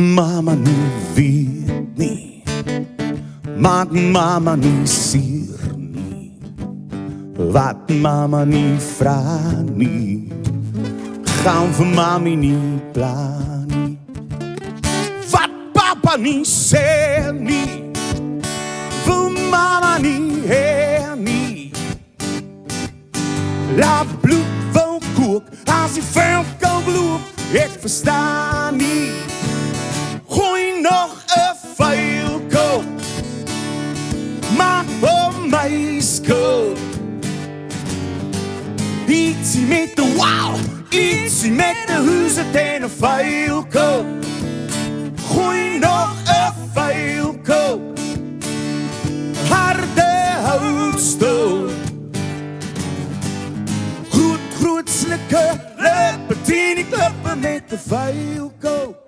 mama nie weet nie, maak mama nie seer nie, wat mama nie vra nie, gaan vir mami nie pla nie, wat papa nie sê nie, wil mama nie hê nie, laat bloed wil kook, as die veld kan loop, ek verstaan nie, gooi nog 'n vuilkoop, maak vir my skoon, ietsie met de wow, ietsie met de huizen en 'n vuilkoop, gooi nog 'n vuilkoop, harde houtstoel, groot slikke lippe, teen die klippe met de vuilkoop.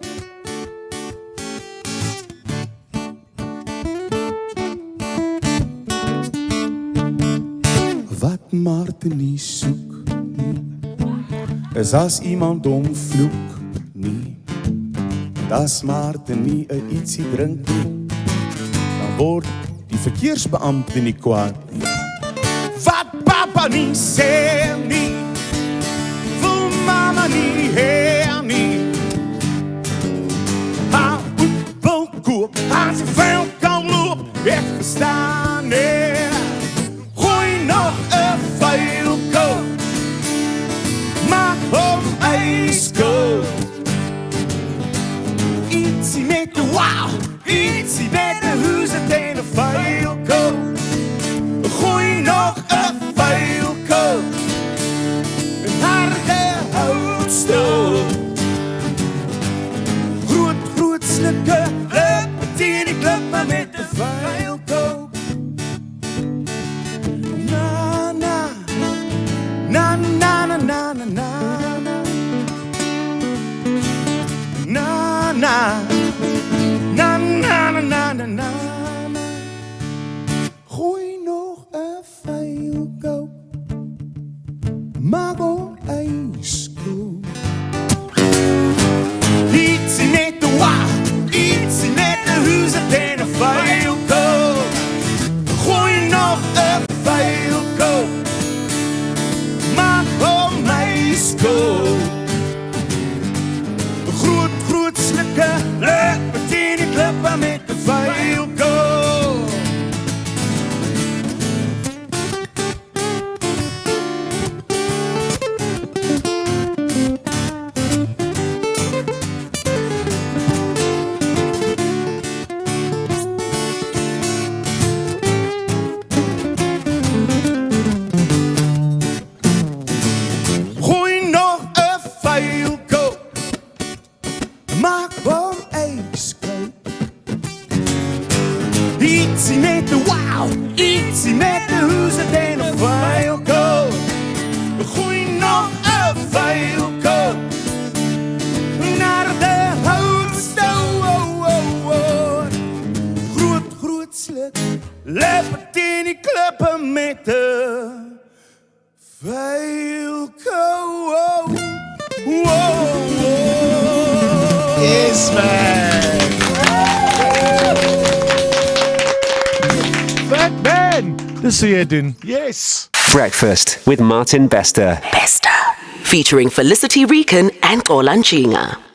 Wat Martin nie soek nie, is as iemand omvloek nie. As Martin nie 'n ietsie drink nie, dan word die verkeersbeampte nie kwaad nie. Wat papa nie sê nie, wil mama nie hê nie. Haar voet wil koop, as die veld kan loop, ek verstaan nie. Gooi nog 'n vuilkoop, maak hom ijskoud. Ietsie met de wow, ietsie met de huizen en 'n vuilkoop. Gooi nog 'n vuilkoop, een harde houtstoel. Groot slikke lippe, teen die klippe met de vuilkoop. Na na na na na na na na na na na na na na na. Gooi nog 'n vuilkoop, maak hom ijskoud. Ietsie met de wow, ietsie met de huizen en 'n vuilkoop. Gooi nog 'n vuilkoop, maak hom ijskoud. Groot slikke lippe, teen die klippe met de vuilkoop. Gooi nog 'n vuilkoop, maak hom ijskoud. Ietsie met de wow, ietsie met de huizen en 'n vuilkoop. Gooi nog 'n vuilkoop, naar de houtstoel. Groot sluk, lippe teen die klippe met de vuilkoop. Yes, man. Fat man. Dis hoe jy doen. Yes. Breakfast with Martin Bester. Bester. Featuring Felicity Rican and Kolan Chinga.